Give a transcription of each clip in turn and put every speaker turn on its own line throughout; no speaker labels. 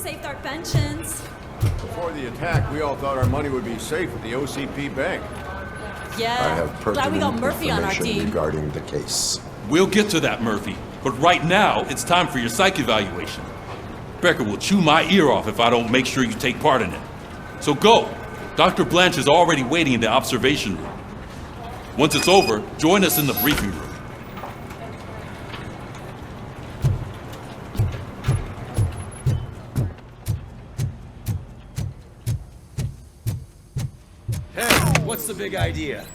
saved our pensions.
Before the attack, we all thought our money would be safe at the OCP bank.
Yeah,
I have
glad we got
pertinent
Murphy on our
information
team.
regarding the case.
We'll get to that, Murphy. But right now, it's time for your psych evaluation. Becker will chew my ear off if I don't make sure you take part in it. So go. Dr. Blanche is already waiting in the observation room. Once it's over, join us in the briefing room.
Hey, what's the big idea?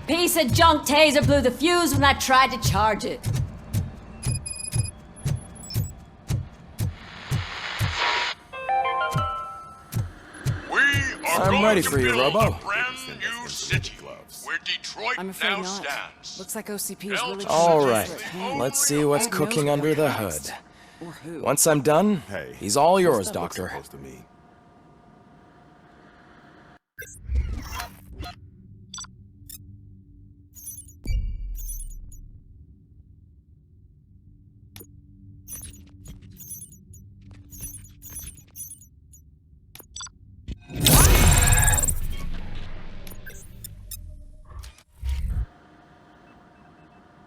Piece of junk taser blew the fuse when I tried to charge it.
I'm ready for you, Robo.
Brand new city where Detroit
I'm afraid
now
not.
stands.
Looks like OCP is really
All
trying
right,
to desperate.
let's see what's cooking under the hood.
Or who?
Once I'm done, he's all yours, Doctor.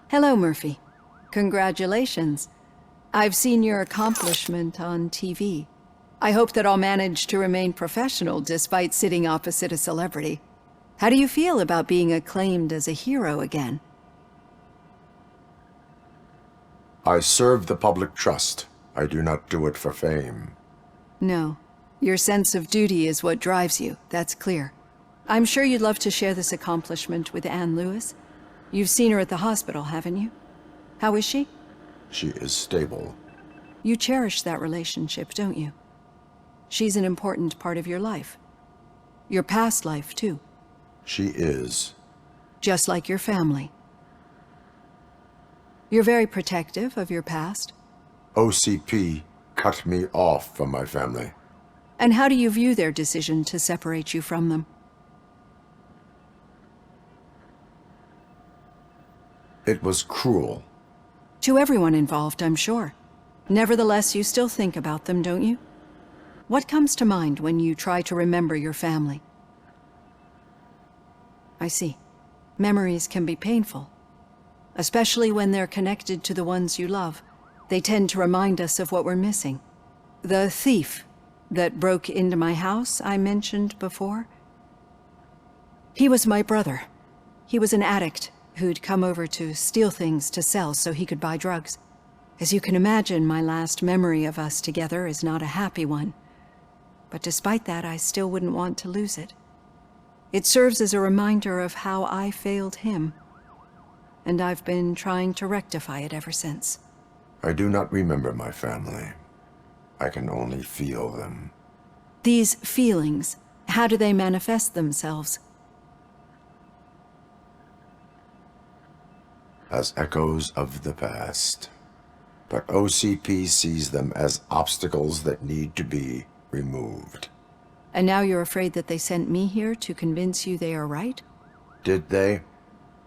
Hello, Murphy. Congratulations. I've seen your accomplishment on TV. I hope that I'll manage to remain professional despite sitting opposite a celebrity. How do you feel about being acclaimed as a hero again?
I serve the public trust. I do not do it for fame.
No. Your sense of duty is what drives you, that's clear. I'm sure you'd love to share this accomplishment with Anne Lewis. You've seen her at the hospital, haven't you? How is she?
She is stable.
You cherish that relationship, don't you? She's an important part of your life. Your past life, too.
She is.
Just like your family. You're very protective of your past.
OCP cut me off from my family.
And how do you view their decision to separate you from them?
It was cruel.
To everyone involved, I'm sure. Nevertheless, you still think about them, don't you? What comes to mind when you try to remember your family? I see. Memories can be painful, especially when they're connected to the ones you love. They tend to remind us of what we're missing. The thief that broke into my house I mentioned before, he was my brother. He was an addict who'd come over to steal things to sell so he could buy drugs. As you can imagine, my last memory of us together is not a happy one. But despite that, I still wouldn't want to lose it. It serves as a reminder of how I failed him. And I've been trying to rectify it ever since.
I do not remember my family. I can only feel them.
These feelings, how do they manifest themselves?
As echoes of the past. But OCP sees them as obstacles that need to be removed.
And now you're afraid that they sent me here to convince you they are right?
Did they?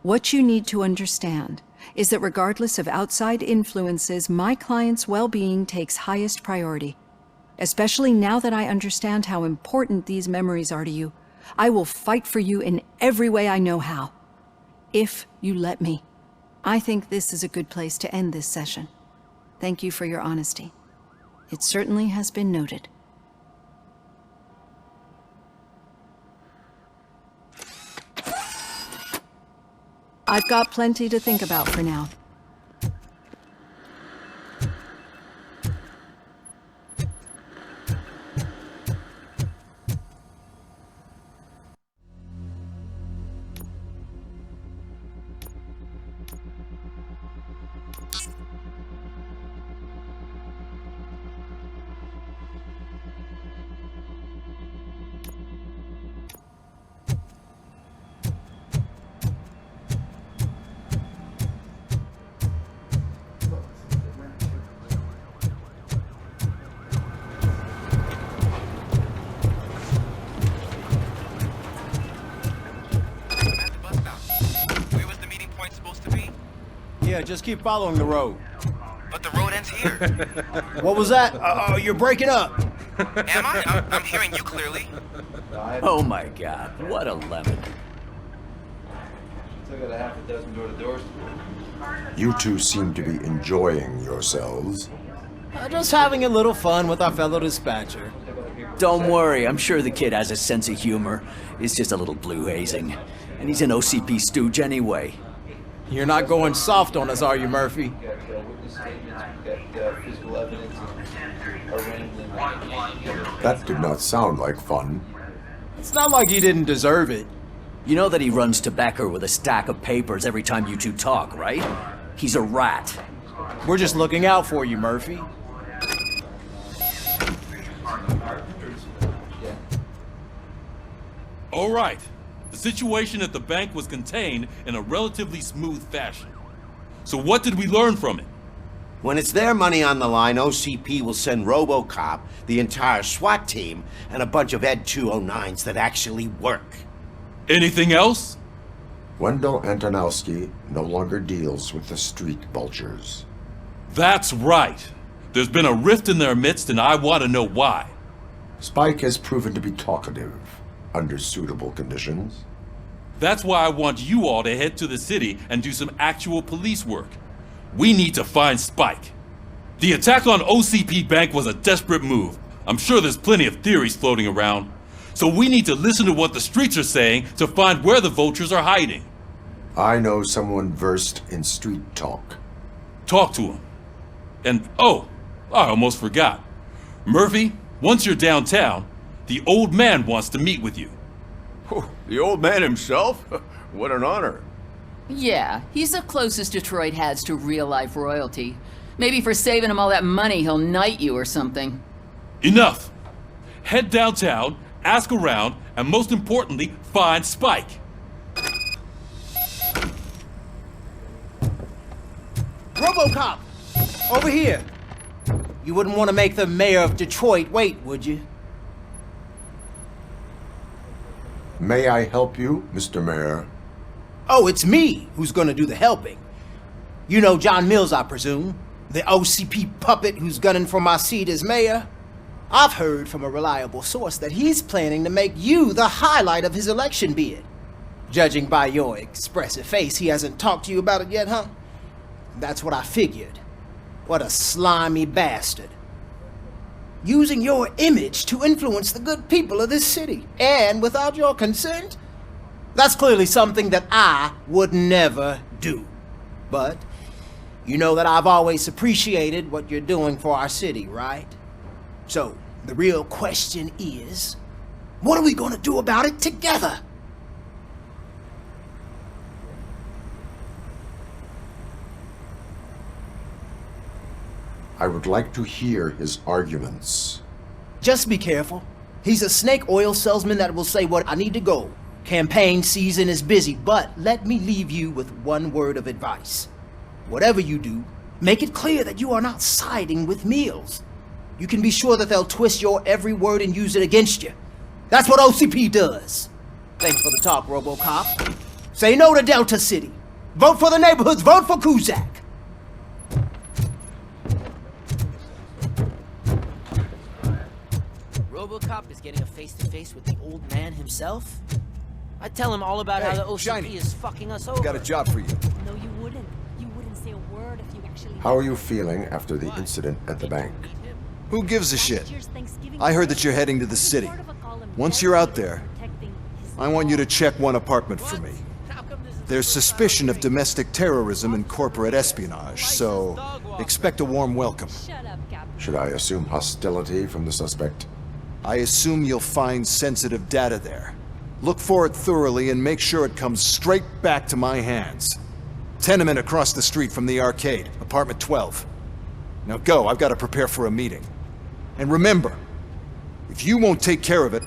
What you need to understand is that regardless of outside influences, my client's well-being takes highest priority. Especially now that I understand how important these memories are to you, I will fight for you in every way I know how. If you let me. I think this is a good place to end this session. Thank you for your honesty. It certainly has been noted. I've got plenty to think about for now.
Yeah, just keep following the road.
But the road ends here.
What was that? Oh, you're breaking up.
Am I? I'm hearing you clearly.
Oh my god, what a lemon.
Still got a half a dozen door-to-doors.
You two seem to be enjoying yourselves.
Just having a little fun with our fellow dispatcher.
Don't worry, I'm sure the kid has a sense of humor. It's just a little blue hazing. And he's an OCP stooge anyway.
You're not going soft on us, are you, Murphy?
We've got witness statements, we've got physical evidence, and a rambling.
That did not sound like fun.
It's not like he didn't deserve it.
You know that he runs to Becker with a stack of papers every time you two talk, right? He's a rat.
We're just looking out for you, Murphy.
All right. The situation at the bank was contained in a relatively smooth fashion. So what did we learn from it?
When it's their money on the line, OCP will send RoboCop, the entire SWAT team, and a bunch of Ed 209s that actually work.
Anything else?
Wendell Antonowski no longer deals with the street vultures.
That's right. There's been a rift in their midst, and I want to know why.
Spike has proven to be talkative under suitable conditions.
That's why I want you all to head to the city and do some actual police work. We need to find Spike. The attack on OCP Bank was a desperate move. I'm sure there's plenty of theories floating around. So we need to listen to what the streets are saying to find where the vultures are hiding.
I know someone versed in street talk.
Talk to him. And oh, I almost forgot. Murphy, once you're downtown, the old man wants to meet with you.
Oh, the old man himself? What an honor.
Yeah, he's the closest Detroit has to real-life royalty. Maybe for saving him all that money, he'll knight you or something.
Enough! Head downtown, ask around, and most importantly, find Spike.
RoboCop! Over here! You wouldn't want to make the mayor of Detroit wait, would you?
May I help you, Mr. Mayor?
Oh, it's me who's gonna do the helping. You know John Mills, I presume? The OCP puppet who's gunning for my seat as mayor? I've heard from a reliable source that he's planning to make you the highlight of his election bid. Judging by your expressive face, he hasn't talked to you about it yet, huh? That's what I figured. What a slimy bastard. Using your image to influence the good people of this city, and without your consent? That's clearly something that I would never do. But you know that I've always appreciated what you're doing for our city, right? So, the real question is, what are we gonna do about it together?
I would like to hear his arguments.
Just be careful. He's a snake oil salesman that will say what I need to go. Campaign season is busy, but let me leave you with one word of advice. Whatever you do, make it clear that you are not siding with Mills. You can be sure that they'll twist your every word and use it against you. That's what OCP does. Thanks for the talk, RoboCop. Say no to Delta City. Vote for the neighborhoods. Vote for Kuzak.
RoboCop is getting a face-to-face with the old man himself? I'd tell him all about how the OCP
Shiny.
is fucking us over.
Got a job for you.
No, you wouldn't. You wouldn't say a word if you actually...
How are you feeling after the incident at the bank?
Who gives a shit? I heard that you're heading to the city. Once you're out there, I want you to check one apartment for me. There's suspicion of domestic terrorism and corporate espionage, so expect a warm welcome.
Should I assume hostility from the suspect?
I assume you'll find sensitive data there. Look for it thoroughly and make sure it comes straight back to my hands. Tenement across the street from the arcade, apartment 12. Now go, I've got to prepare for a meeting. And remember, if you won't take care of it,